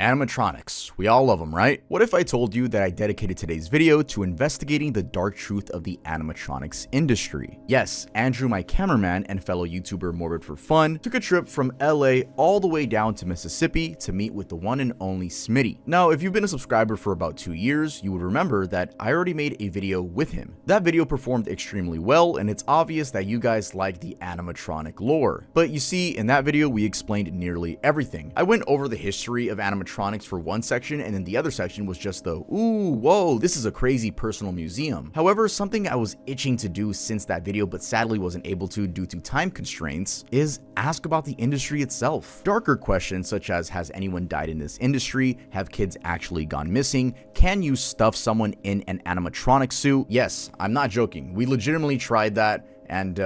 Animatronics. We all love them, right? What if I told you that I dedicated today's video to investigating the dark truth of the animatronics industry? Yes, Andrew, my cameraman and fellow YouTuber Morbid for Fun, took a trip from LA all the way down to Mississippi to meet with the one and only Smitty. Now, if you've been a subscriber for about 2 years, you would remember that I already made a video with him. That video performed extremely well, and it's obvious that you guys like the animatronic lore. But you see, in that video, we explained nearly everything. I went over the history of animatronics for one section, and then the other section was just the, ooh, whoa, this is a crazy personal museum. However, something I was itching to do since that video, but sadly wasn't able to due to time constraints, is ask about the industry itself. Darker questions such as, has anyone died in this industry? Have kids actually gone missing? Can you stuff someone in an animatronic suit? Yes, I'm not joking. We legitimately tried that, and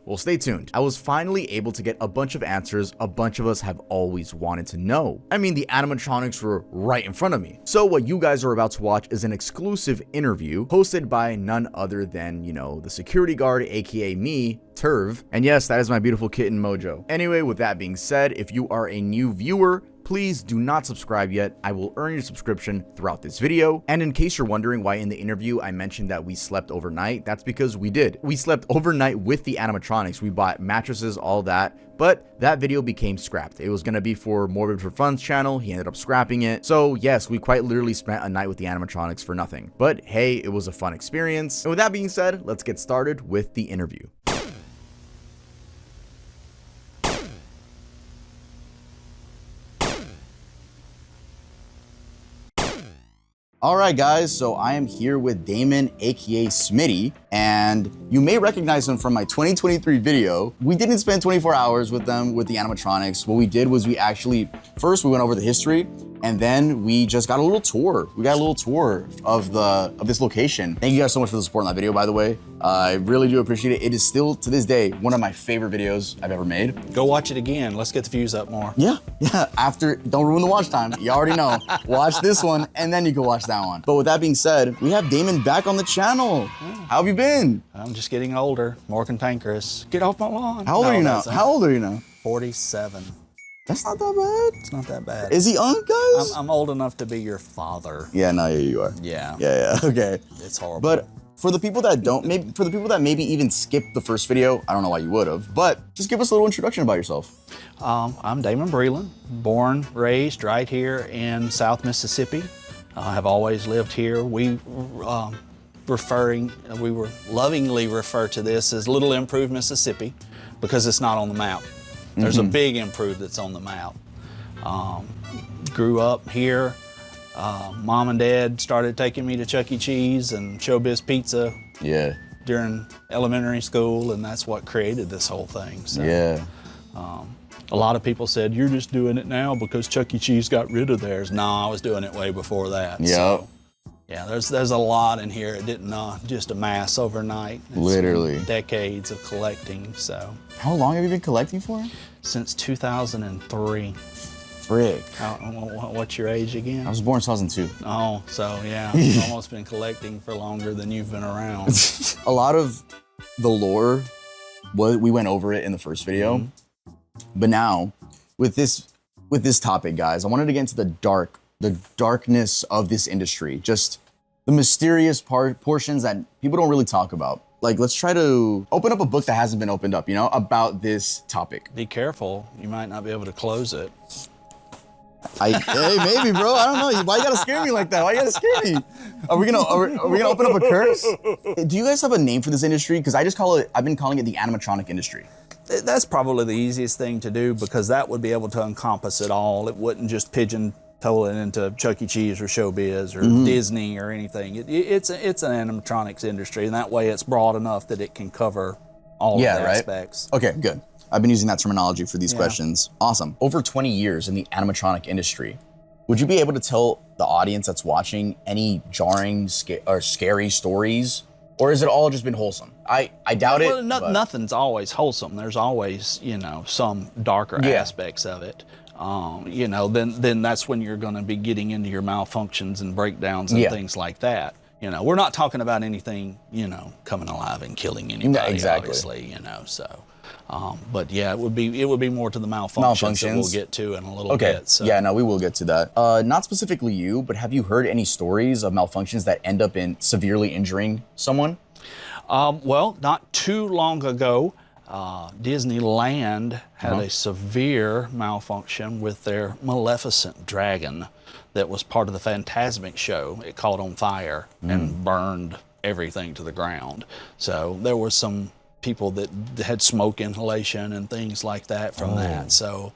well, stay tuned. I was finally able to get a bunch of answers a bunch of us have always wanted to know. I mean, the animatronics were right in front of me. So what you guys are about to watch is an exclusive interview hosted by none other than, you know, the security guard, aka me, Turv. And yes, that is my beautiful kitten Mojo. Anyway, with that being said, if you are a new viewer, please do not subscribe yet. I will earn your subscription throughout this video. And in case you're wondering why in the interview I mentioned that we slept overnight, that's because we did. We slept overnight with the animatronics. We bought mattresses, all that, but that video became scrapped. It was gonna be for Morbid for Fun's channel. He ended up scrapping it. So yes, we quite literally spent a night with the animatronics for nothing. But hey, it was a fun experience. And with that being said, let's get started with the interview. All right, guys, so I am here with Damon, aka Smitty, and you may recognize him from my 2023 video. We didn't spend 24 hours with them, with the animatronics. What we did was we first went over the history, and then we just got a little tour. We got a little tour of this location. Thank you guys so much for the support on that video, by the way. I really do appreciate it. It is still, to this day, one of my favorite videos I've ever made. Go watch it again. Let's get the views up more. Yeah. After, don't ruin the watch time. You already know. Watch this one, and then you can watch that one. But with that being said, we have Damon back on the channel. How have you been? I'm just getting older, more cantankerous. Get off my lawn. How old are you now? How old are you now? 47. That's not that bad. It's not that bad. Is he young, guys? I'm old enough to be your father. Yeah, no, yeah, you are. Yeah. Yeah, okay. It's horrible. But for the people that don't, maybe even skipped the first video, I don't know why you would have, but just give us a little introduction about yourself. I'm Damon Breland, born, raised right here in South Mississippi. I have always lived here. We lovingly refer to this as Little Improved Mississippi because it's not on the map. There's a big Improved that's on the map. Grew up here. Mom and Dad started taking me to Chuck E. Cheese and Showbiz Pizza during elementary school, and that's what created this whole thing. So, a lot of people said, you're just doing it now because Chuck E. Cheese got rid of theirs. No, I was doing it way before that. Yep. So, yeah, there's a lot in here. It didn't just amass overnight. It's literally decades of collecting. So how long have you been collecting for? Since 2003. Frick. What's your age again? I was born in 2002. Oh, so yeah, you've almost been collecting for longer than you've been around. A lot of the lore, we went over it in the first video, but now with this topic, guys, I wanted to get into the darkness of this industry, just the mysterious portions that people don't really talk about. Like, let's try to open up a book that hasn't been opened up, you know, about this topic. Be careful, you might not be able to close it. Hey, maybe, bro. I don't know. Why you gotta scare me like that? Why you gotta scare me? Are we gonna open up a curse? Do you guys have a name for this industry? Because I've been calling it the animatronic industry. That's probably the easiest thing to do because that would be able to encompass it all. It wouldn't just pigeonhole it into Chuck E. Cheese or Showbiz or Disney or anything. It's an animatronics industry, and that way it's broad enough that it can cover all of the aspects. Okay, good. I've been using that terminology for these questions. Awesome. Over 20 years in the animatronic industry, would you be able to tell the audience that's watching any jarring or scary stories? Or has it all just been wholesome? I doubt it. Well, nothing's always wholesome. There's always, you know, some darker aspects of it. You know, then that's when you're going to be getting into your malfunctions and breakdowns and things like that. You know, we're not talking about anything, you know, coming alive and killing anybody, obviously, you know, so. But yeah, it would be more to the malfunctions that we'll get to in a little bit. So. Yeah, no, we will get to that. Not specifically you, but have you heard any stories of malfunctions that end up in severely injuring someone? Well, not too long ago, Disneyland had a severe malfunction with their Maleficent dragon that was part of the Fantasmic show. It caught on fire and burned everything to the ground. So there were some people that had smoke inhalation and things like that from that. So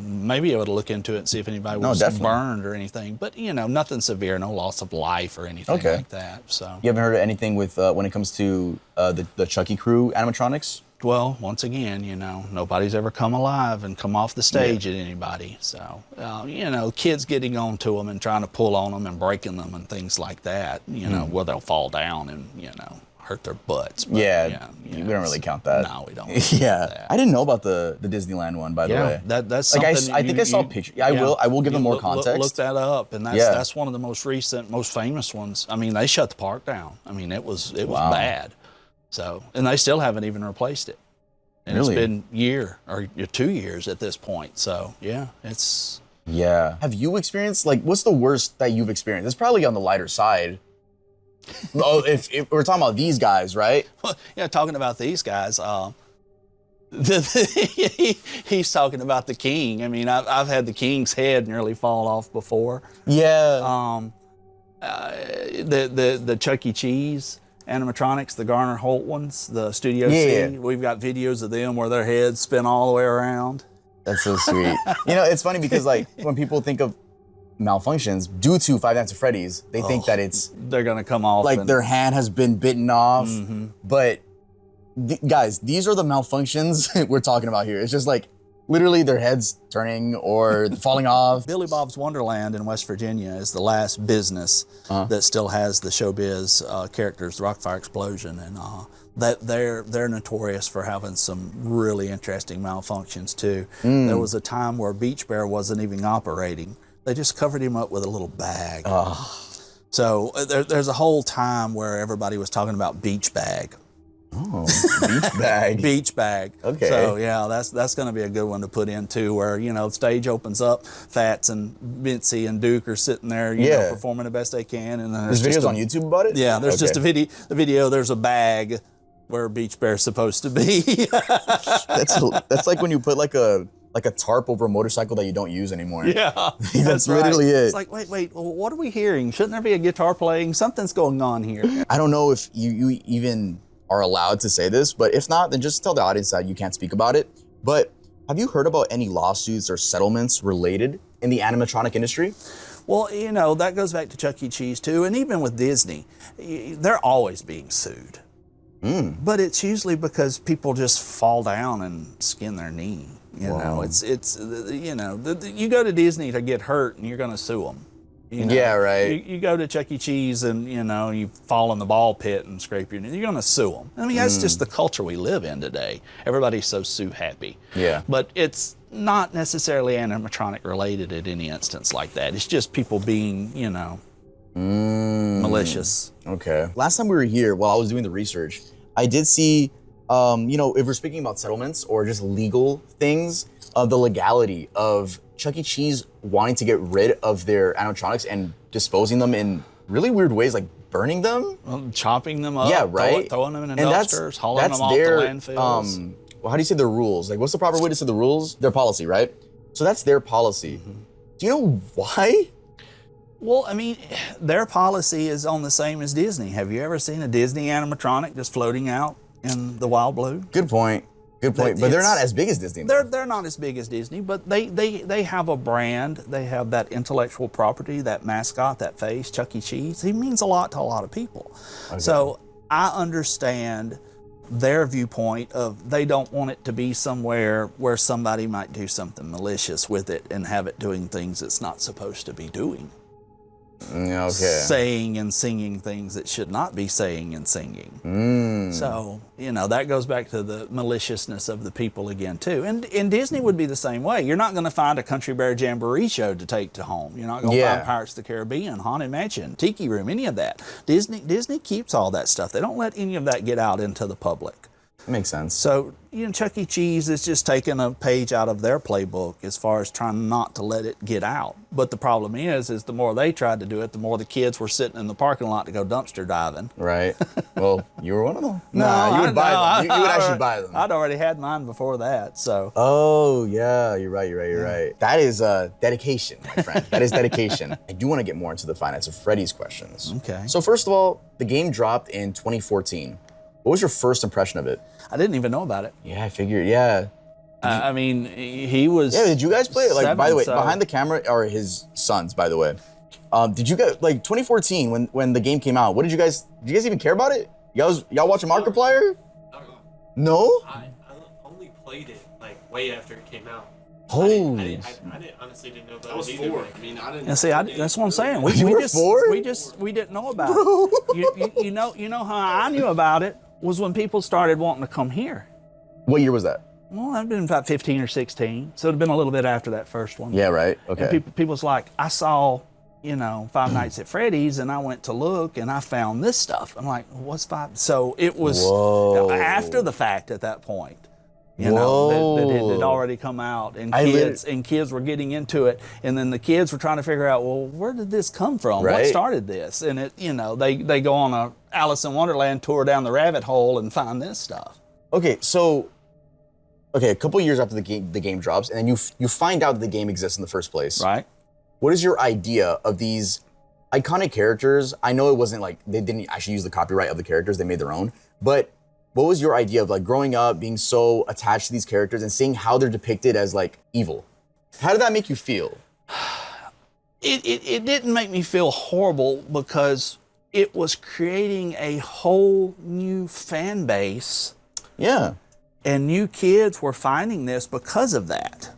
maybe I would look into it and see if anybody was burned or anything. But, you know, nothing severe, no loss of life or anything like that. So you haven't heard of anything with when it comes to the Chucky crew animatronics? Well, once again, you know, nobody's ever come alive and come off the stage at anybody. So, you know, kids getting onto them and trying to pull on them and breaking them and things like that, you know, where they'll fall down and, you know, hurt their butts. But, we don't really count that. No, we don't. I didn't know about the Disneyland one, by the way. That's like something I think I saw pictures. I will give them more context. Look that up, and that's one of the most recent, most famous ones. I mean, they shut the park down. I mean, it was bad. So, and they still haven't even replaced it. And it's been year or 2 years at this point. So yeah, it's. Yeah. Have you experienced, like, what's the worst that you've experienced? It's probably on the lighter side. if we're talking about these guys, right? Well, yeah, talking about these guys, he's talking about the king. I mean, I've had the king's head nearly fall off before. Yeah. The Chuck E. Cheese animatronics, the Garner Holt ones, the Studio C. We've got videos of them where their heads spin all the way around. That's so sweet. You know, it's funny because, like, when people think of malfunctions due to Five Nights at Freddy's, they think that they're gonna come off like their hand has been bitten off. But guys, these are the malfunctions we're talking about here. It's just like literally their heads turning or falling off. Billy Bob's Wonderland in West Virginia is the last business that still has the showbiz characters, the Rockafire Explosion, and that they're notorious for having some really interesting malfunctions too. There was a time where Beach Bear wasn't even operating. They just covered him up with a little bag. So there's a whole time where everybody was talking about Beach Bag. Oh, Beach Bag. Beach Bag. Okay. So yeah, that's going to be a good one to put in too, where, you know, the stage opens up, Fats and Mincy and Duke are sitting there, you know, performing the best they can, and then there's videos on YouTube about it. Yeah, there's just a video. There's a bag where Beach Bear's supposed to be. that's like when you put like a tarp over a motorcycle that you don't use anymore. Yeah, that's literally it. It's like, wait, well, what are we hearing? Shouldn't there be a guitar playing? Something's going on here. I don't know if you even are allowed to say this, but if not, then just tell the audience that you can't speak about it. But have you heard about any lawsuits or settlements related in the animatronic industry? Well, you know, that goes back to Chuck E. Cheese too, and even with Disney, they're always being sued. But it's usually because people just fall down and skin their knee. You know, it's you know, you go to Disney to get hurt and you're going to sue them. You know? Yeah, right. You go to Chuck E. Cheese and, you know, you fall in the ball pit and scrape your knee, you're going to sue them. I mean, that's just the culture we live in today. Everybody's so sue happy. Yeah. But it's not necessarily animatronic related at any instance like that. It's just people being, you know, malicious. Okay. Last time we were here, while I was doing the research, I did see, you know, if we're speaking about settlements or just legal things, the legality of Chuck E. Cheese wanting to get rid of their animatronics and disposing them in really weird ways, like burning them? Well, chopping them up, yeah, right? throwing them in dumpsters, hauling them off the landfills. Well, how do you say their rules? Like, what's the proper way to say the rules? Their policy, right? So that's their policy. Do you know why? Well, I mean, their policy is on the same as Disney. Have you ever seen a Disney animatronic just floating out in the wild blue? Good point. Good point. But they're not as big as Disney. They're not as big as Disney, but they have a brand. They have that intellectual property, that mascot, that face, Chuck E. Cheese. He means a lot to a lot of people. Okay. So I understand their viewpoint of they don't want it to be somewhere where somebody might do something malicious with it and have it doing things it's not supposed to be doing. Okay. Saying and singing things that should not be saying and singing. So, you know, that goes back to the maliciousness of the people again, too. And Disney would be the same way. You're not going to find a Country Bear Jamboree show to take to home. You're not going to find Pirates of the Caribbean, Haunted Mansion, Tiki Room, any of that. Disney keeps all that stuff. They don't let any of that get out into the public. Makes sense. So, Chuck E. Cheese is just taking a page out of their playbook as far as trying not to let it get out. But the problem is the more they tried to do it, the more the kids were sitting in the parking lot to go dumpster diving. Right. Well, you were one of them. No, you would buy them. You would actually buy them. I'd already had mine before that, so. Oh, yeah, you're right. That is dedication, my friend. That is dedication. I do want to get more into the finance of Freddy's questions. Okay. So first of all, the game dropped in 2014. What was your first impression of it? I didn't even know about it. Yeah, I figured, yeah. I mean, he was. Yeah, did you guys play it? Like, by the way, so. behind the camera are his sons, by the way. Did you guys, like 2014 when the game came out, did you guys even care about it? Y'all watching Markiplier? No? I only played it like way after it came out. Holy. I honestly didn't know about I was it either. 4. I mean, I didn't. And see, that's what I'm saying. You were 4? We didn't know about it. You know how I knew about it was when people started wanting to come here. What year was that? Well, I've been about 15 or 16, so it'd been a little bit after that first one. Yeah, right. Okay. And people's like, I saw, Five Nights at Freddy's, and I went to look, and I found this stuff. I'm like, what's Five? So it was after the fact at that point. That it had already come out, and kids were getting into it, and then the kids were trying to figure out, well, where did this come from? Right. What started this? And they go on a Alice in Wonderland tour down the rabbit hole and find this stuff. Okay, so a couple years after the game drops, and then you find out that the game exists in the first place. Right. What is your idea of these iconic characters? I know it wasn't like they didn't actually use the copyright of the characters; they made their own. But what was your idea of like growing up, being so attached to these characters and seeing how they're depicted as like evil? How did that make you feel? It didn't make me feel horrible because it was creating a whole new fan base. Yeah. And new kids were finding this because of that.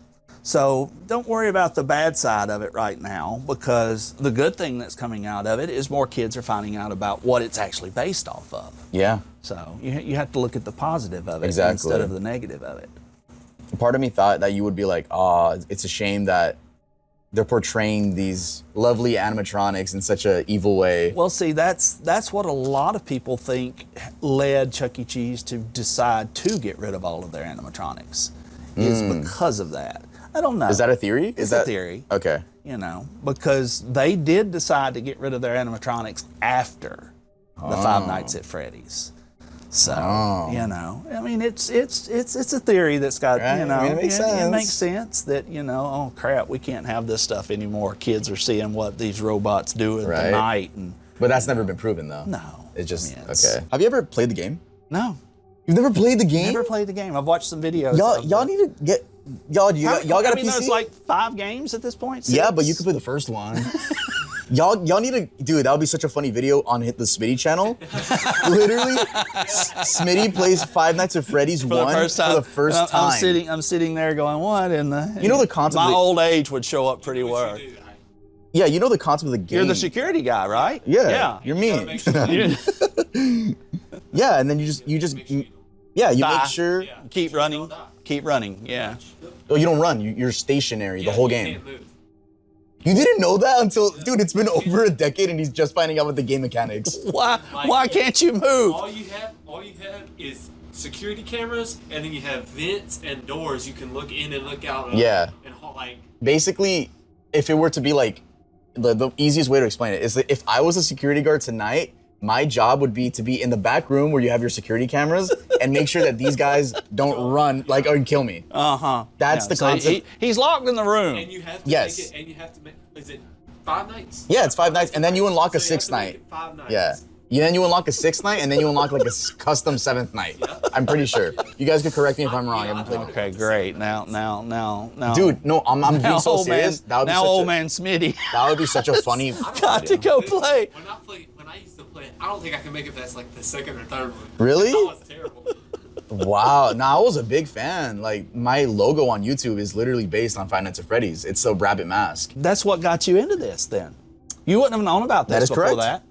So don't worry about the bad side of it right now, because the good thing that's coming out of it is more kids are finding out about what it's actually based off of. Yeah. So you have to look at the positive of it Exactly. instead of the negative of it. Part of me thought that you would be like, it's a shame that they're portraying these lovely animatronics in such an evil way. Well, see, that's what a lot of people think led Chuck E. Cheese to decide to get rid of all of their animatronics, is because of that. I don't know. Is that a theory? It's a theory. Okay. Because they did decide to get rid of their animatronics after the Five Nights at Freddy's. So, I mean, it's a theory that's got, Right. I mean, it makes sense. It makes sense that, oh crap, we can't have this stuff anymore. Kids are seeing what these robots do at the night. But that's never been proven though. No. It's just, I mean, okay. Have you ever played the game? No. You've never played the game? Never played the game. I've watched some videos. Y'all need to get, y'all got a PC? There's like 5 games at this point? 6? Yeah, but you could play the first one. Y'all need to, dude, that would be such a funny video on the Smitty channel. Literally, Smitty plays Five Nights at Freddy's for the first time. I'm sitting there going, what in the... the concept My old age would show up pretty well. Yeah, you know the concept of the game. You're the security guy, right? Yeah. You're me. Yeah, and then you make sure. Keep running, yeah. Oh, you don't run. You're stationary the whole game. You didn't know that until, dude, it's been over a decade and he's just finding out with the game mechanics. Why can't you move? All you have is security cameras, and then you have vents and doors you can look in and look out. Yeah. And like. Basically, if it were to be like, the easiest way to explain it is that if I was a security guard tonight, my job would be to be in the back room where you have your security cameras and make sure that these guys don't run or kill me. That's the concept. He's locked in the room. And you have to Yes. make it, and you have to make, is it 5 nights? Yeah, it's 5 nights, and then you unlock a So you have 6th to make night. it 5 nights. Yeah. Then you unlock a 6th night, and then you unlock like a custom 7th night. I'm pretty sure. You guys could correct me if I'm wrong. I haven't played it. Okay, great. Now. Dude, no, I'm being so serious. Old man Smitty. That would be such a funny. Got to go play. When I used to play, I don't think I can make it past like the 2nd or 3rd one. Really? That was terrible. Wow. I was a big fan. Like, my logo on YouTube is literally based on Five Nights at Freddy's. It's a rabbit mask. That's what got you into this then. You wouldn't have known about this before correct. that.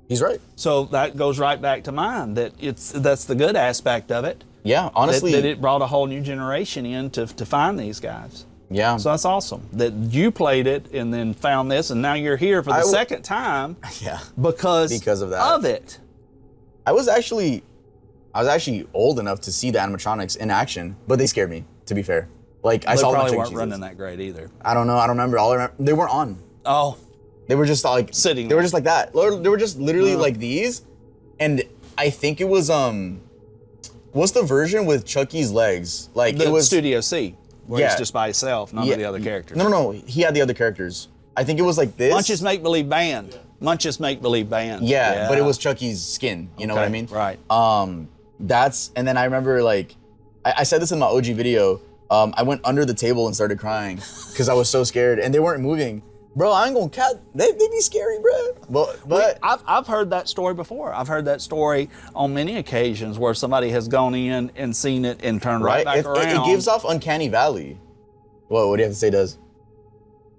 He's right. So that goes right back to mine, that's the good aspect of it. Yeah, honestly. That it brought a whole new generation in to find these guys. Yeah. So that's awesome that you played it and then found this, and now you're here for the second time. Yeah. Because of that. of it. I was actually I was actually old enough to see the animatronics in action, but they scared me, to be fair. Like, I They saw them probably at weren't Chuck E. running Cheese's. that great either. I don't know, I don't remember. All I remember, they weren't on. Oh, They were just like, Sitting they were there. just like that. They were just literally like these. And I think it was, what's the version with Chucky's legs? Like, the it was Studio C, where Yeah. he's just by himself, none of the other characters. No, he had the other characters. I think it was like this. Munch's Make Believe Band. Munch's Make Believe Band. Yeah, but it was Chucky's skin. You know what I Okay, mean? right. And then I remember like, I said this in my OG video. I went under the table and started crying because I was so scared, and they weren't moving. Bro, I ain't gonna cat. They be scary, bro. But I've heard that story before. I've heard that story on many occasions where somebody has gone in and seen it and turned right back around. it gives off Uncanny Valley. What do you have to say, Does?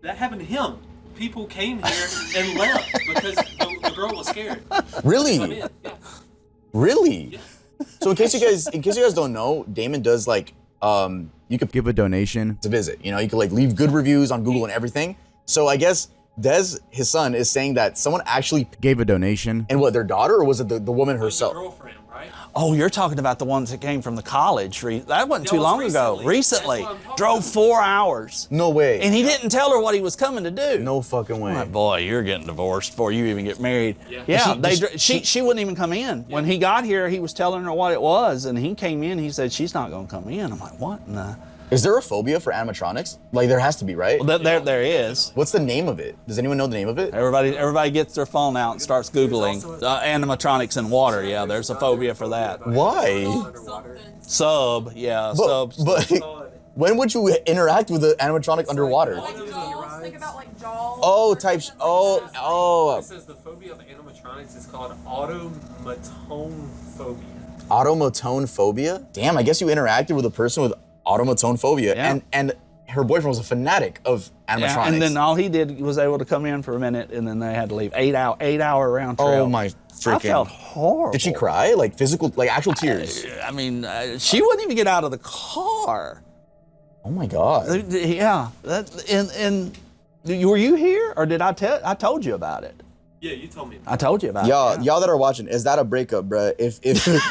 That happened to him. People came here and left because the girl was scared. Really? Come in. Yeah. Really? Yeah. So in case you guys don't know, Damon does like you could give a donation to visit. You know, you could like leave good reviews on Google and everything. So I guess Des, his son, is saying that someone actually gave a donation. And what, their daughter, or was it the woman It was herself? a girlfriend, right? Oh, you're talking about the ones that came from the college. That wasn't That too was long ago. recently. Recently. That's what I'm talking Drove about. 4 hours. No way. And he didn't tell her what he was coming to do. No fucking way. My boy, you're getting divorced before you even get married. Yeah. She wouldn't even come in. When he got here, he was telling her what it was, and he came in, he said, she's not gonna come in. I'm like, what in the? Is there a phobia for animatronics? Like, there has to be, right? Well, there is. What's the name of it? Does anyone know the name of it? Everybody gets their phone out and starts Googling animatronics in water. Yeah, there's a phobia for that. Why? Sub, yeah, subs. But when would you interact with an animatronic underwater? Like Jaws, think about like Jaws. Oh, oh. It says the phobia of animatronics is called automaton phobia. Automaton phobia? Damn, I guess you interacted with a person with automaton phobia. Yeah. And her boyfriend was a fanatic of animatronics. Yeah, and then all he did was able to come in for a minute, and then they had to leave. 8-hour round trip. Oh my freaking. I felt horrible. Did she cry? Like physical, like actual tears? I mean, she wouldn't even get out of the car. Oh my God. Yeah, and were you here, or did I told you about it? Yeah, you told me. I told you about Y'all, it. y'all that are watching, is that a breakup, bruh? If is that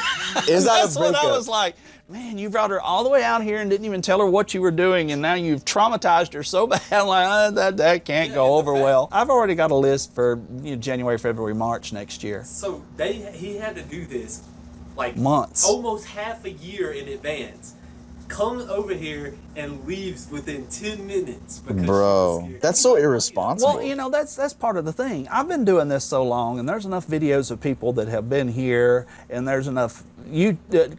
That's a what breakup? I was like, man, you brought her all the way out here and didn't even tell her what you were doing, and now you've traumatized her so bad. I'm like, that can't go over well. I've already got a list for January, February, March next year. So he had to do this like Months. almost half a year in advance. Comes over here and leaves within 10 minutes because she was Bro, scared. that's so irresponsible. Well, that's part of the thing. I've been doing this so long, and there's enough videos of people that have been here, and there's enough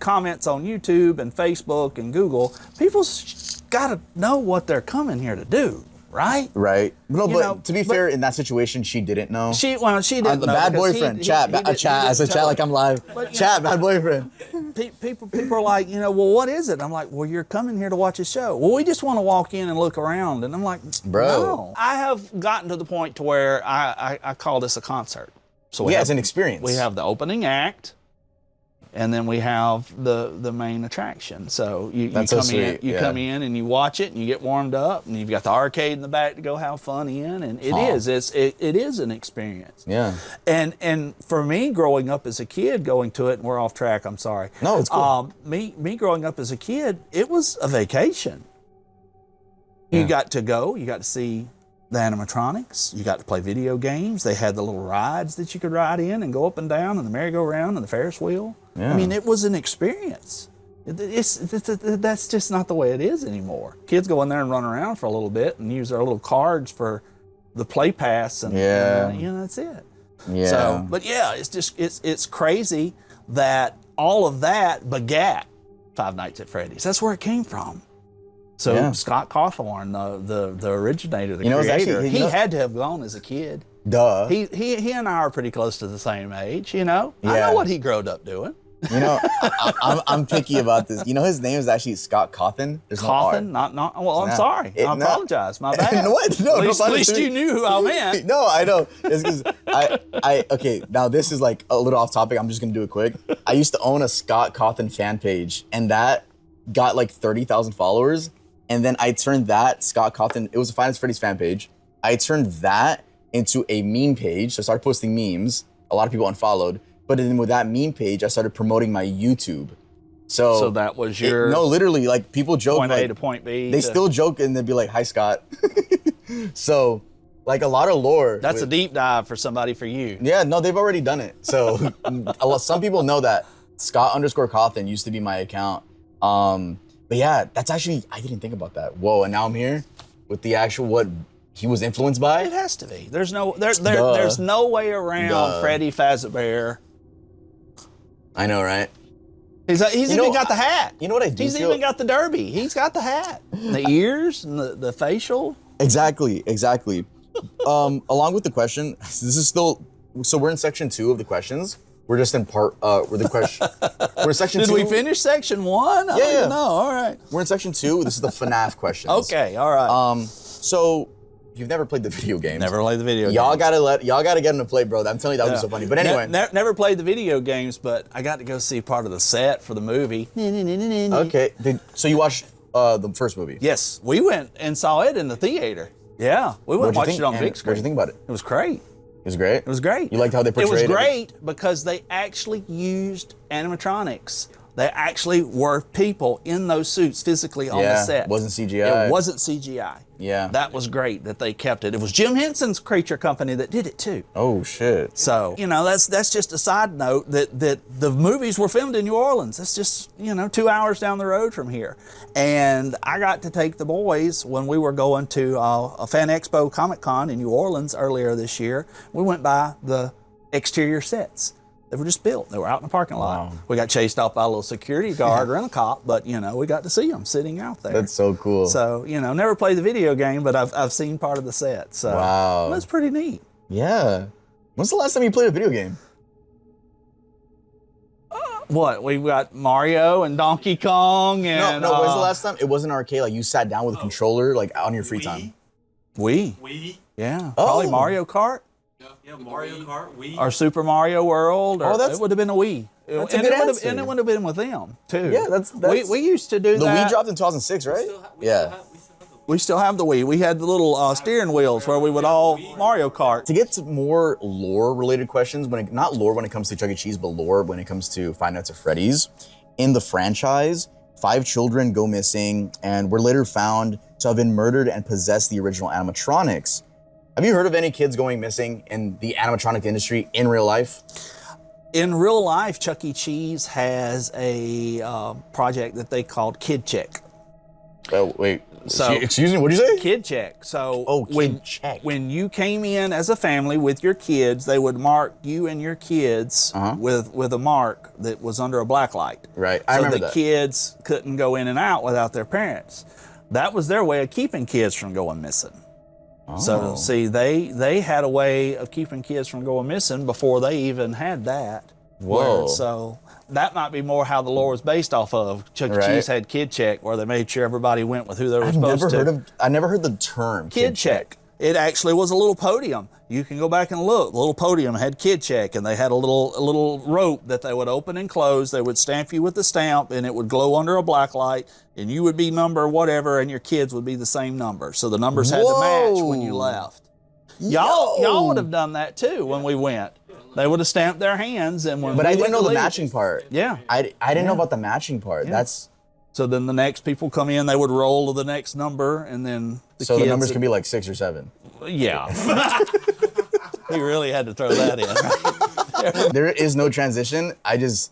comments on YouTube and Facebook and Google. People's got to know what they're coming here to do, right? Right. No, You but know, to be fair, in that situation, she didn't know. She didn't The know bad because boyfriend. he Chat. didn't- Chat. he I said didn't chat tell like her. I'm live. But, you Chat. Bad boyfriend. People are like, well, what is it? I'm like, well, you're coming here to watch a show. Well, we just want to walk in and look around. And I'm like, Bro. no. I have gotten to the point to where I call this a concert. So Yeah, it's an experience. We have the opening act, and then we have the main attraction. So you That's come so in, sweet, you yeah. come in and you watch it and you get warmed up, and you've got the arcade in the back to go have fun in, and it is an experience. Yeah. And for me, growing up as a kid, going to it, and we're off track. I'm sorry. No, it's cool. Me growing up as a kid, it was a vacation. You Yeah. got to go. You got to see the animatronics. You got to play video games. They had the little rides that you could ride in and go up and down, and the merry-go-round and the Ferris wheel. Yeah. I mean, it was an experience. That's just not the way it is anymore. Kids go in there and run around for a little bit and use their little cards for the play pass, and Yeah. that's it. Yeah. So, but yeah, it's crazy that all of that begat Five Nights at Freddy's. That's where it came from. So Yeah. Scott Cawthorn, the originator, the You know, it's creator, actually- he you know- had to have gone as a kid. Duh. He and I are pretty close to the same age. I Yeah. know what he growed up doing. You know, I'm picky about this. You know, his name is actually Scott Cawthon. There's Cawthon, no R. not. Well, I'm Nah. sorry. I Nah. apologize. My bad. What? No, at least, no, at least honestly. you knew who I meant. No, I know. It's because okay, now this is like a little off topic. I'm just gonna do it quick. I used to own a Scott Cawthon fan page, and that got like 30,000 followers. And then I turned that Scott Cawthon, it was a Five Nights at Freddy's fan page. I turned that into a meme page. So I started posting memes. A lot of people unfollowed. But then with that meme page, I started promoting my YouTube. So that was your no, literally, like people joke point A like, to point B. They still joke and they'd be like, "Hi, Scott." So, like a lot of lore. That's a deep dive for somebody for you. Yeah, no, they've already done it. So some people know that Scott_Cawthon used to be my account. But yeah, that's actually, I didn't think about that. Whoa, and now I'm here with the actual what he was influenced by. It has to be. There's no way around Freddy Fazbear. I know, right? He's even got the hat. You know what I do? He's even got the derby. He's got the hat, the ears, and the facial. Exactly. Along with the question, this is still, so we're in section 2 of the questions. We're just in we're in section 2. Did we finish section 1? I don't even know. All right. We're in section 2. This is the FNAF questions. Okay, all right. So if you've never played the video games. Never played the video games. Y'all gotta get them to play, bro. I'm telling you, that would be so funny. But anyway. Never played the video games, but I got to go see part of the set for the movie. Okay. So you watched the first movie? Yes. We went and saw it in the theater. Yeah. We went and watched it on big screen. What'd you think about it? It was great. It was great? It was great. You liked how they portrayed it? It was great because they actually used animatronics. They actually were people in those suits physically on the set. It wasn't CGI. It wasn't CGI. Yeah. That was great that they kept it. It was Jim Henson's Creature Company that did it too. Oh, shit. So, that's just a side note that the movies were filmed in New Orleans. That's just, 2 hours down the road from here. And I got to take the boys when we were going to a Fan Expo Comic Con in New Orleans earlier this year. We went by the exterior sets. They were just built. They were out in the parking lot. Wow. We got chased off by a little security guard or a cop, but we got to see them sitting out there. That's so cool. So, never played the video game, but I've seen part of the set. So wow. That's pretty neat. Yeah. When's the last time you played a video game? What? We got Mario and Donkey Kong and No, when's the last time? It wasn't arcade, like you sat down with a controller like on your free time. Wii? Yeah. Probably Mario Kart. Yeah, Mario Kart, Wii. Or Super Mario World. Or it would have been a Wii. That's a good answer. And it would have been with them, too. Yeah, that's we used to do the that. The Wii dropped in 2006, right? We still have the Wii. We had the little steering wheels where we would all Mario Kart. To get to more lore-related questions, not lore when it comes to Chuck E. Cheese, but lore when it comes to Five Nights at Freddy's. In the franchise, 5 children go missing and were later found to have been murdered and possess the original animatronics. Have you heard of any kids going missing in the animatronic industry in real life? In real life, Chuck E. Cheese has a project that they called Kid Check. Oh, wait. So, excuse me, what did you say? Kid Check. So Kid Check. When you came in as a family with your kids, they would mark you and your kids with a mark that was under a black light. Right, I remember that. So the kids couldn't go in and out without their parents. That was their way of keeping kids from going missing. So, see, they had a way of keeping kids from going missing before they even had that. Whoa. So that might be more how the lore was based off of. Chuck E. Cheese had Kid Check, where they made sure everybody went with who they were supposed to. I never heard the term Kid Check. It actually was a little podium. You can go back and look. The little podium had Kid Check, and they had a little rope that they would open and close. They would stamp you with the stamp, and it would glow under a black light, and you would be number whatever, and your kids would be the same number. So the numbers had to match when you left. Y'all would have done that too when we went. They would have stamped their hands, and when But we I didn't went know to the leave, matching part. Yeah. I didn't know about the matching part. Yeah. So then the next people come in, they would roll to the next number, and then the kids... the numbers could be like 6 or 7. Yeah. He really had to throw that in. There is no transition. I just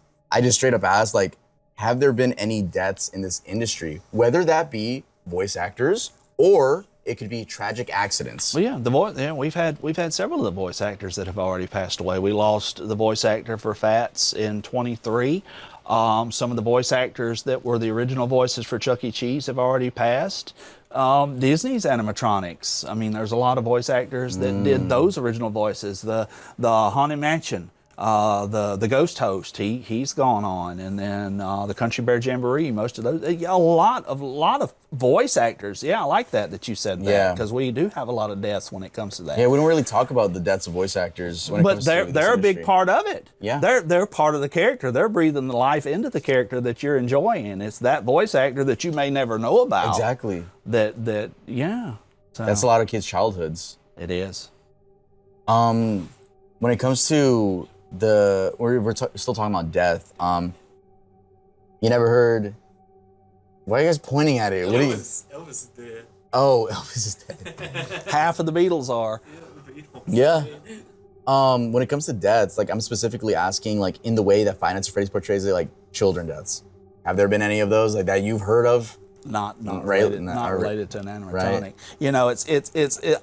straight up asked, like, have there been any deaths in this industry? Whether that be voice actors or it could be tragic accidents. Well, yeah, we've had several of the voice actors that have already passed away. We lost the voice actor for Fats in 23. Some of the voice actors that were the original voices for Chuck E. Cheese have already passed. Disney's animatronics. I mean, there's a lot of voice actors that did those original voices. The Haunted Mansion, the Ghost Host, he's gone on, and then the Country Bear Jamboree. Most of those, a lot of voice actors. Yeah, I like that you said that, because we do have a lot of deaths when it comes to that. Yeah, we don't really talk about the deaths of voice actors when it comes to this they're a big industry. part of it. Yeah, they're part of the character. They're breathing the life into the character that you're enjoying. It's that voice actor that you may never know about. Exactly. Yeah. So, that's a lot of kids' childhoods. It is. When it comes to we're still talking about death. You never heard? Why are you guys pointing at it? What are you? Elvis is dead. Oh, Elvis is dead. Half of the Beatles are. Yeah. When it comes to deaths, like I'm specifically asking, like in the way that Five Nights at Freddy's portrays it, like children deaths. Have there been any of those like that you've heard of? Not Right, related, not- not or- related to an animatronic. right. You know,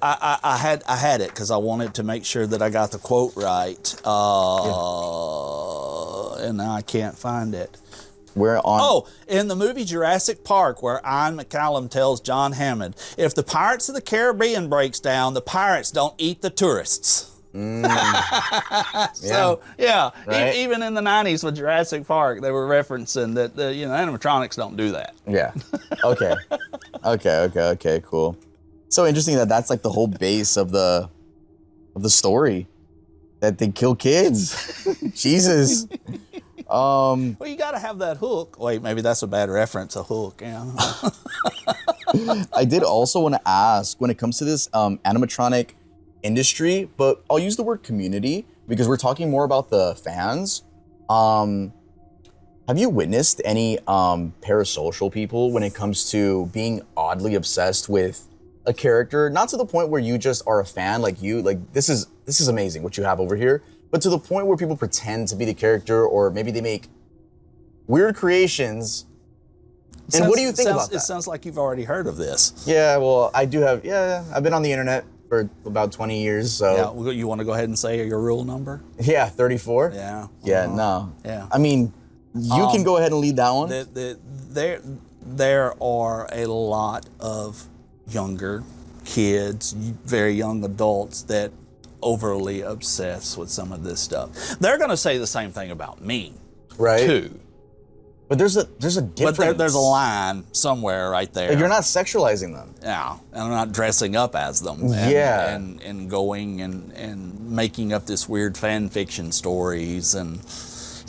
I had it because I wanted to make sure that I got the quote right. And now I can't find it. We're on. Oh, in the movie Jurassic Park, where Ian McCallum tells John Hammond, if the Pirates of the Caribbean breaks down, the pirates don't eat the tourists. So, yeah, Right. even in the 90s with Jurassic Park, they were referencing that, animatronics don't do that. Yeah. Okay. Okay. Cool. So interesting that that's like the whole base of the story, that they kill kids. Jesus. Well, you got to have that hook. Wait, maybe that's a bad reference, a hook, yeah. I did also want to ask, when it comes to this animatronic industry, but I'll use the word community because we're talking more about the fans. Have you witnessed any parasocial people when it comes to being oddly obsessed with a character? Not to the point where you just are a fan, like this is amazing what you have over here, but to the point where people pretend to be the character, or maybe they make weird creations. And what do you think about that? It sounds like you've already heard of this. Yeah, well, I do have. Yeah, I've been on the internet for about 20 years, so. Yeah, well, you want to go ahead and say your rule number? Yeah, 34. Yeah. Yeah, no. Yeah. I mean, you can go ahead and lead that one. There are a lot of younger kids, very young adults that overly obsess with some of this stuff. They're going to say the same thing about me, Right. too. But there's a difference. But there's a line somewhere right there. Like, you're not sexualizing them. Yeah, and I'm not dressing up as them. And, Yeah. and going and making up this weird fan fiction stories and.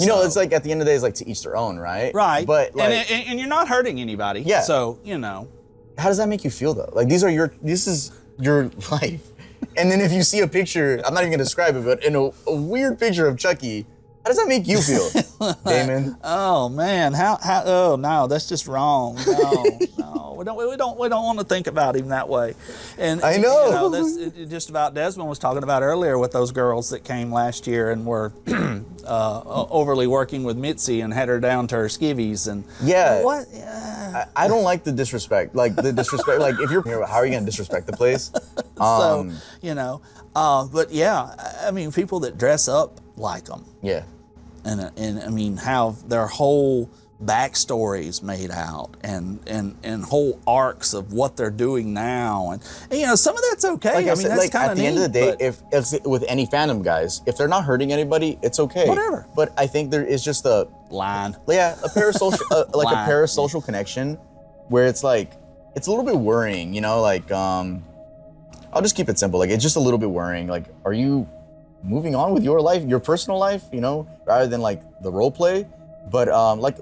You know, it's like at the end of the day, it's like to each their own, right? Right. But like, and you're not hurting anybody. Yeah. So how does that make you feel though? Like this is your life. And then if you see a picture, I'm not even gonna describe it, but in a weird picture of Chucky, how does that make you feel, Damon? Oh man, how? Oh no, that's just wrong. No, we don't want to think about him that way. And I know. You know, just about Desmond was talking about earlier with those girls that came last year and were overly working with Mitzi and had her down to her skivvies and. Yeah. What? I don't like the disrespect. Like the disrespect. Like if you're here, how are you gonna disrespect the place? So but yeah, I mean, people that dress up like them. Yeah. And I mean, how their whole backstories made out and whole arcs of what they're doing now. And some of that's okay. Like I mean, said, that's like kind at of the neat. end of the day, but if it's with any fandom guys, if they're not hurting anybody, it's okay. Whatever. But I think there is just a line. a parasocial like Line. a parasocial connection where it's like it's a little bit worrying, like I'll just keep it simple. Like it's just a little bit worrying. Like, are you moving on with your life, your personal life, rather than like the role play? But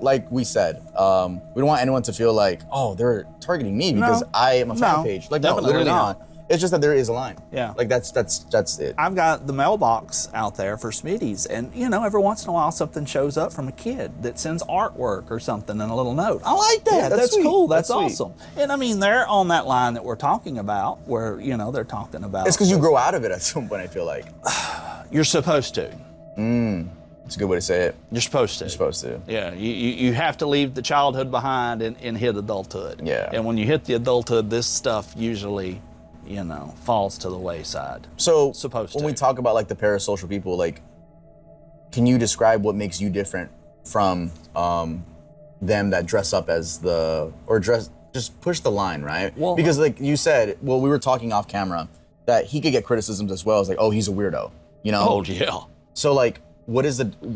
like we said, we don't want anyone to feel like, oh, they're targeting me because I am a fan page. Like, no, definitely literally not. not. It's just that there is a line. Yeah. Like that's it. I've got the mailbox out there for Smitty's, and every once in a while something shows up from a kid that sends artwork or something and a little note. I like that. Yeah, that's sweet. Cool. That's That's sweet. awesome. And I mean, they're on that line that we're talking about, where they're talking about. It's because you grow out of it at some point, I feel like. You're supposed to. It's a good way to say it. You're supposed to. You're supposed to. Yeah, you have to leave the childhood behind and hit adulthood. Yeah. And when you hit the adulthood, this stuff usually, falls to the wayside. So Supposed when to. we talk about like the parasocial people, like, can you describe what makes you different from them that dress up as just push the line, right? Well, because like you said, we were talking off camera that he could get criticisms as well as like, oh, he's a weirdo, Oh yeah. So like,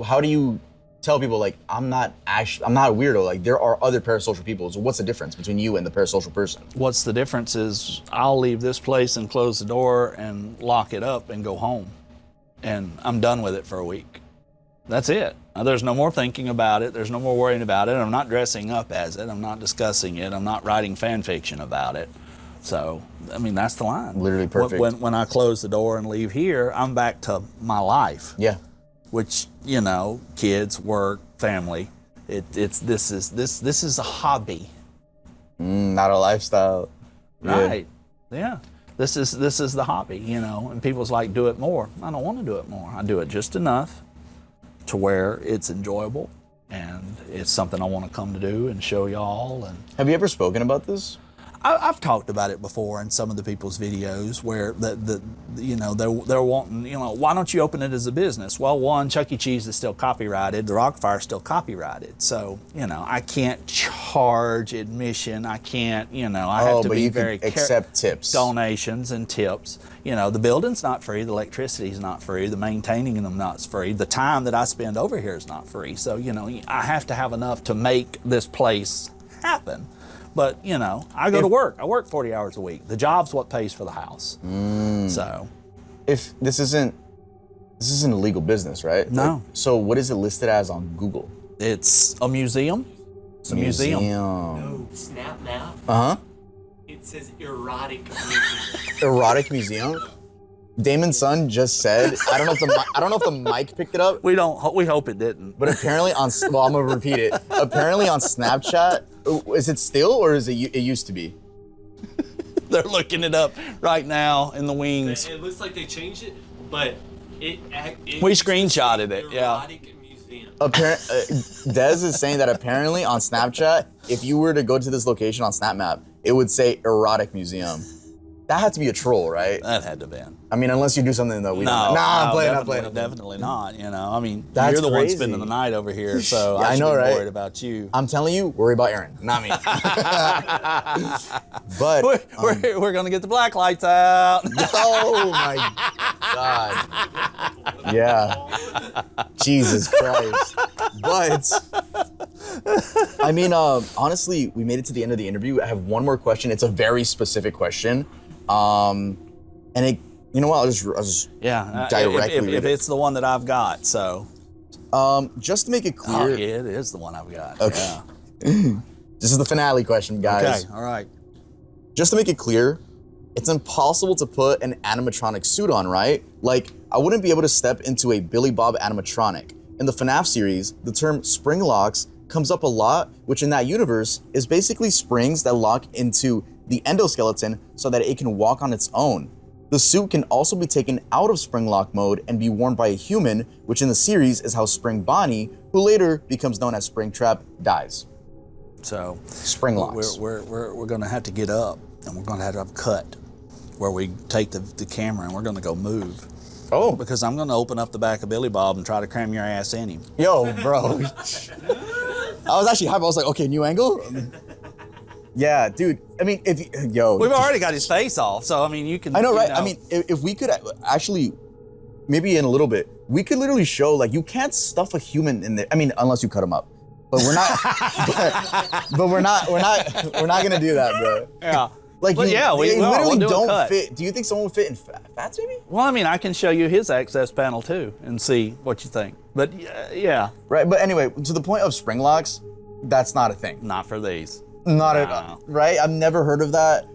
how do you tell people like, I'm not a weirdo, like there are other parasocial people, so what's the difference between you and the parasocial person? What's the difference is I'll leave this place and close the door and lock it up and go home. And I'm done with it for a week. That's it. There's no more thinking about it. There's no more worrying about it. I'm not dressing up as it. I'm not discussing it. I'm not writing fan fiction about it. So, I mean, that's the line. Literally perfect. When I close the door and leave here, I'm back to my life. Yeah. which, you know, kids, work, family. This is a hobby. Not a lifestyle. Right. Yeah. This is the hobby, you know, and people's like, do it more. I don't want to do it more. I do it just enough to where it's enjoyable and it's something I want to come to do and show y'all. And Have you ever spoken about this? I've talked about it before in some of the people's videos where you know, they're wanting, you know, why don't you open it as a business? Well, one, Chuck E. Cheese is still copyrighted, the Rockafire is still copyrighted, so you know I can't charge admission. I can't, you know, I have to be very accept tips, donations and tips. You know, the building's not free, the electricity's not free, the maintaining them not free, the time that I spend over here is not free. So you know, I have to have enough to make this place happen. But, you know, I go to work. I work 40 hours a week. The job's what pays for the house. So. If this isn't a legal business, right? No. Like, so what is it listed as on Google? It's a museum. It's a museum. No, Snap Map. Uh-huh. It says erotic museum. Erotic museum? Damon's son just said, I don't know if the mic picked it up. We hope it didn't. But apparently well, I'm gonna repeat it. Apparently on Snapchat, is it still or is it used to be? They're looking it up right now in the wings. It looks like they changed it, but it We screenshotted it, yeah. Erotic museum. Dez is saying that apparently on Snapchat, if you were to go to this location on Snap Map, it would say erotic museum. That had to be a troll, right? That had to have been. I mean, unless you do something that we No, don't know. I'm playing. Definitely not. You know, I mean, That's you're the one crazy. spending the night over here, so Yeah, I should know, be right? worried about you. I'm telling you, worry about Aaron, not me. But We're gonna get the black lights out. oh my God, yeah, Jesus Christ. But I mean, honestly, we made it to the end of the interview. I have one more question. It's a very specific question, and it. You know what? I'll just Yeah, directly if it's the one that I've got, so. Just to make it Oh, clear. yeah, it is the one I've got. Okay. Yeah. This is the finale question, guys. Okay, all right. Just to make it clear, it's impossible to put an animatronic suit on, right? Like, I wouldn't be able to step into a Billy Bob animatronic. In the FNAF series, the term spring locks comes up a lot, which in that universe is basically springs that lock into the endoskeleton so that it can walk on its own. The suit can also be taken out of spring lock mode and be worn by a human, which in the series is how Spring Bonnie, who later becomes known as Springtrap, dies. So Spring locks. we're gonna have to get up and we're gonna have to have a cut where we take the camera and we're gonna go move. Oh, Because I'm gonna open up the back of Billy Bob and try to cram your ass in him. yo, bro. I was actually hyped. I was like, okay, new angle? Yeah, dude. I mean, We've already got his face off, so I mean, you can. I know, you right? I mean, if we could actually, maybe in a little bit, we could literally show, like, you can't stuff a human in there. I mean, unless you cut him up. But we're not. but we're not gonna do that, bro. Yeah. Like, Well, yeah, we they will. literally We'll do a don't cut. fit. Do you think someone would fit in fats, maybe? Well, I mean, I can show you his access panel too and see what you think. But yeah, Right. But anyway, to the point of spring locks, that's not a thing. not for these. Not No. at all. Right? I've never heard of that.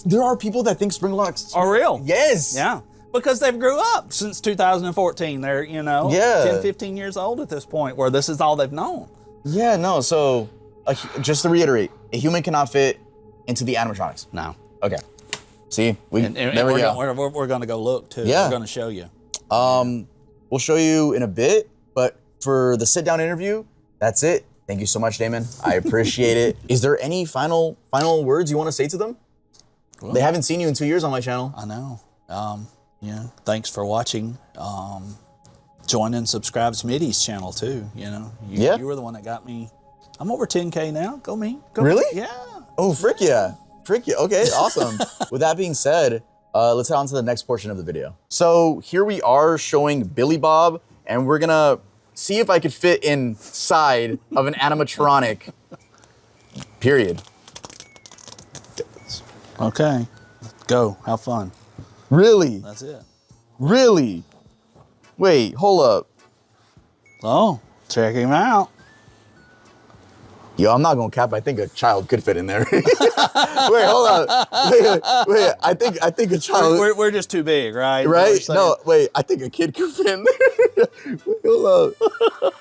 There are people that think spring locks Are real? Yes. Yeah. Because they've grew up since 2014. They're, you know, Yeah. 10, 15 years old at this point where this is all they've known. Yeah, no, so just to reiterate, a human cannot fit into the animatronics. No. Okay. See, And there we go. we're going to go look too. Yeah. We're going to show you. We'll show you in a bit, but for the sit down interview, that's it. Thank you so much, Damon. I appreciate it. Is there any final words you want to say to them? Well, They haven't seen you in 2 years on my channel. I know. Yeah. Thanks for watching. Join and subscribe to Smitty's channel too. You know, Yeah. you were the one that got me. I'm over 10K now. Go me. Go Really? Me. Yeah. Oh, frick yeah. Frick yeah. Okay, awesome. With that being said, let's head on to the next portion of the video. So here we are showing Billy Bob, and we're gonna see if I could fit inside of an animatronic, period. Okay. Go. Have fun. Really? That's it. Really? Wait, hold up. Oh, check him out. Yo, I'm not gonna cap. I think a child could fit in there. Wait, hold on. Wait. I think a child. We're just too big, right? Right? No, wait. I think a kid could fit in there. Wait, hold up.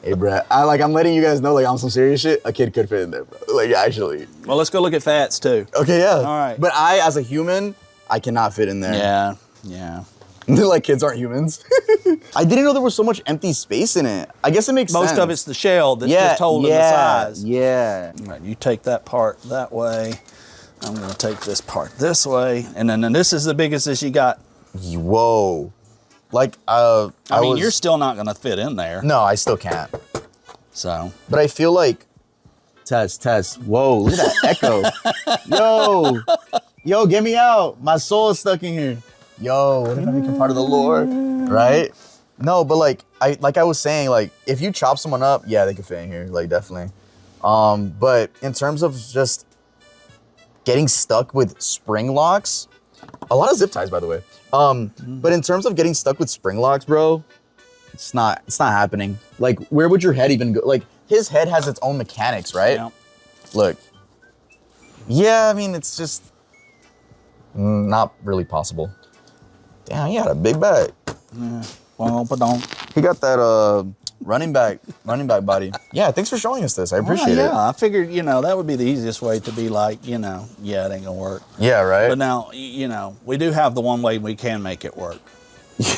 Hey, Brett. I'm letting you guys know, like, on some serious shit, a kid could fit in there, bro. Like, actually. Well, let's go look at fats too. Okay, yeah. All right. But I, as a human, I cannot fit in there. Yeah, yeah. Like, kids aren't humans. I didn't know there was so much empty space in it. I guess it makes sense. Most of it's the shell that's just holding the size. Yeah. All right, you take that part that way. I'm gonna take this part this way. And then this is the biggest that you got. Whoa. Like, I mean, you're still not gonna fit in there. No, I still can't. So. But I feel like, test. Whoa, look at that echo. Yo, get me out. My soul is stuck in here. Yo, what if I become part of the lore? Right? No, but like I was saying, like, if you chop someone up, yeah, they could fit in here, like, definitely. But in terms of just getting stuck with spring locks, a lot of zip ties, by the way. But in terms of getting stuck with spring locks, bro, it's not happening. Like, where would your head even go? Like, his head has its own mechanics, right? Yeah. Look. Yeah, I mean, it's just not really possible. Damn, he had a big bag. Yeah. Well, but don't. He got that running back body. Yeah, thanks for showing us this. I appreciate it. Yeah, I figured, that would be the easiest way to be like, yeah, it ain't gonna work. Yeah, right? But now, we do have the one way we can make it work.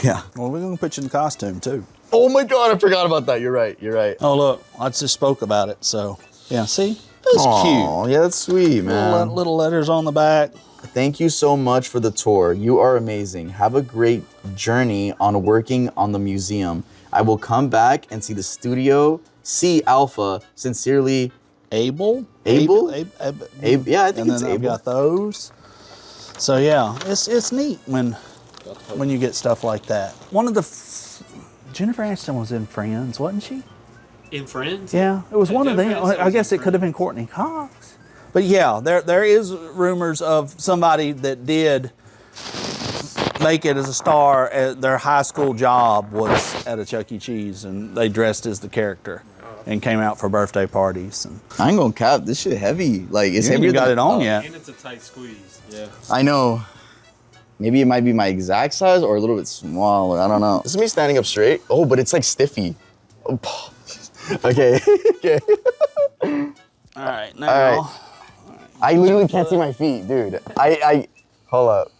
Yeah. Well, we're gonna put you in the costume too. Oh my God, I forgot about that. You're right. Oh, look, I just spoke about it, so. Yeah, see? That's cute. Oh, yeah, that's sweet, man. Little letters on the back. Thank you so much for the tour. You are amazing. Have a great journey on working on the museum. I will come back and see the studio. See Alpha. Sincerely, Abel? Abel? Yeah, I think it's I've Abel. got those. So yeah, it's neat when you get stuff like that. One of the Jennifer Aniston was in Friends, wasn't she? In Friends? Yeah, it was one of them. I guess it could have been Courtney Cox. But yeah, there is rumors of somebody that did make it as a star. Their high school job was at a Chuck E. Cheese, and they dressed as the character and came out for birthday parties. And I ain't gonna cap. This shit heavy. Like, it's heavier. You got it on yet? And it's a tight squeeze. Yeah. I know. Maybe it might be my exact size or a little bit smaller. I don't know. This is me standing up straight. Oh, but it's like stiffy. Okay. Okay. All right, now. All right. I literally can't see my feet, dude. I hold up.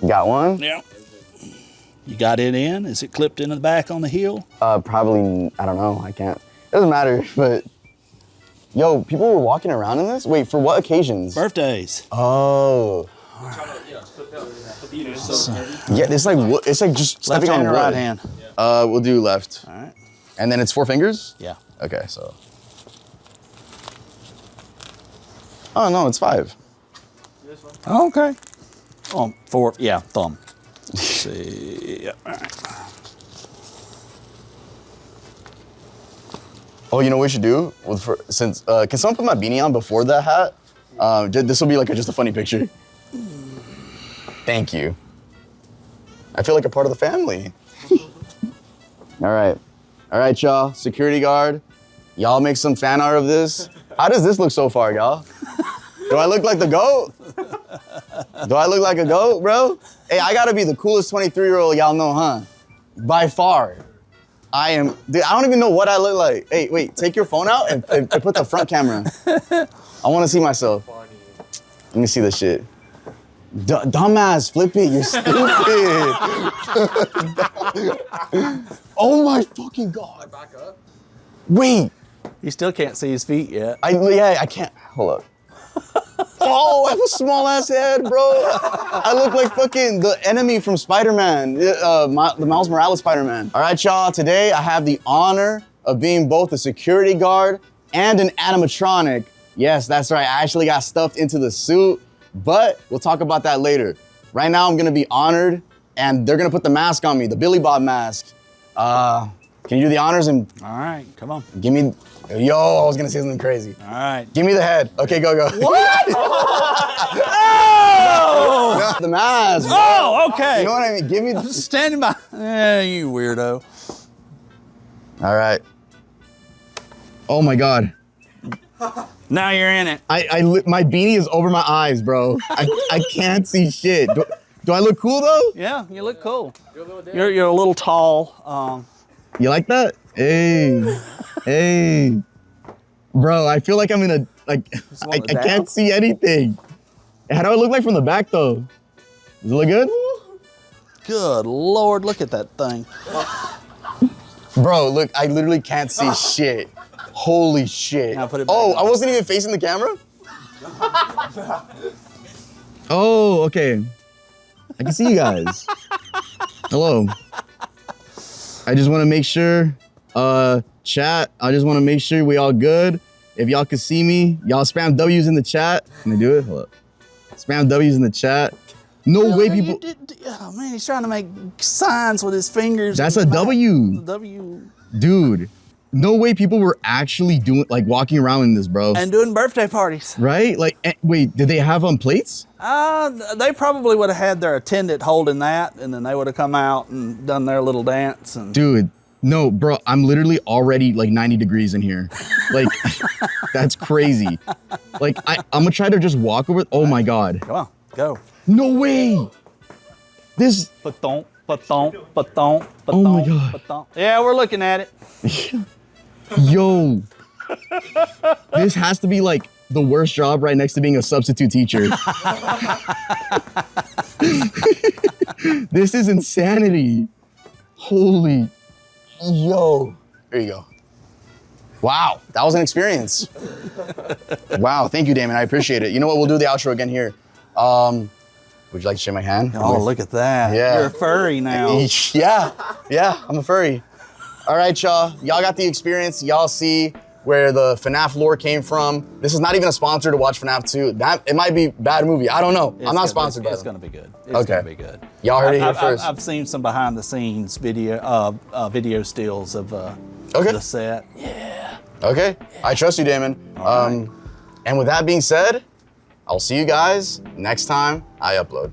Got one? Yeah. You got it in? Is it clipped into the back on the heel? Probably, I don't know. I can't. It doesn't matter, but yo, people were walking around in this? Wait, for what occasions? Birthdays. Oh. Yeah, it's like just stepping on Left hand or wood. right hand? We'll do left. All right. And then it's 4 fingers? Yeah. Okay, so. Oh, no, it's 5. Oh, okay. Oh, 4, yeah, thumb. Let's see, yeah, all right. Oh, you know what we should do? Can someone put my beanie on before that hat? This will be like just a funny picture. Thank you. I feel like a part of the family. All right, y'all. Security guard. Y'all make some fan art of this. How does this look so far, y'all? Do I look like the GOAT? Do I look like a GOAT, bro? Hey, I gotta be the coolest 23-year-old y'all know, huh? By far. I am, dude, I don't even know what I look like. Hey, wait, take your phone out and put the front camera. I wanna see myself. Let me see this shit. Dumbass, flip it, you're stupid. Oh my fucking God. Back up. Wait. You still can't see his feet yet. I can't, hold up. Oh, I have a small ass head, bro. I look like fucking the enemy from Spider-Man, the Miles Morales Spider-Man. All right, y'all, today I have the honor of being both a security guard and an animatronic. Yes, that's right, I actually got stuffed into the suit, but we'll talk about that later. Right now, I'm gonna be honored, and they're gonna put the mask on me, the Billy Bob mask. Can you do the honors and All right, come on. give me, yo, I was gonna say something crazy. All right. Give me the head. Okay, go. What? Oh! The mask. Bro. Oh, okay. You know what I mean? Give me I'm standing by. You weirdo. All right. Oh my God. Now you're in it. My beanie is over my eyes, bro. I can't see shit. Do I look cool though? Yeah, you look cool. You're a little tall. You like that? Hey, hey. Bro, I feel like I'm in a, like, I can't see anything. How do I look like from the back though? Does it look good? Good Lord, look at that thing. Bro, look, I literally can't see shit. Holy shit. Now put it back Oh, on. I wasn't even facing the camera? Oh, okay. I can see you guys. Hello. I just want to make sure, chat, I just want to make sure we all good. If y'all can see me, y'all spam W's in the chat. Can I do it? Hold up. Spam W's in the chat. No way people. Oh man, he's trying to make signs with his fingers. That's a W. W. Dude, no way people were actually doing, like, walking around in this, bro. And doing birthday parties. Right? Like, wait, did they have plates? They probably would have had their attendant holding that, and then they would have come out and done their little dance. And Dude, no, bro, I'm literally already like 90 degrees in here. Like, that's crazy. Like, I'm gonna try to just walk over. Oh my God. come on, go. No way. This, Paton, paton, paton, paton. Oh my God. Paton. Yeah, we're looking at it. yo. This has to be like the worst job right next to being a substitute teacher. This is insanity. Holy, yo. There you go. Wow, that was an experience. Wow, thank you, Damon, I appreciate it. You know what, we'll do the outro again here. Would you like to shake my hand? Oh, look at that. Yeah. You're a furry now. Yeah, I'm a furry. All right, y'all got the experience. Y'all see where the FNAF lore came from. This is not even a sponsor to watch FNAF 2. It might be a bad movie, I don't know. I'm not sponsored by It's them. gonna be good. It's gonna be good. Y'all heard it here first. I've seen some behind the scenes video stills of the set. Yeah. Okay, I trust you, Damon. All right. And with that being said, I'll see you guys next time I upload.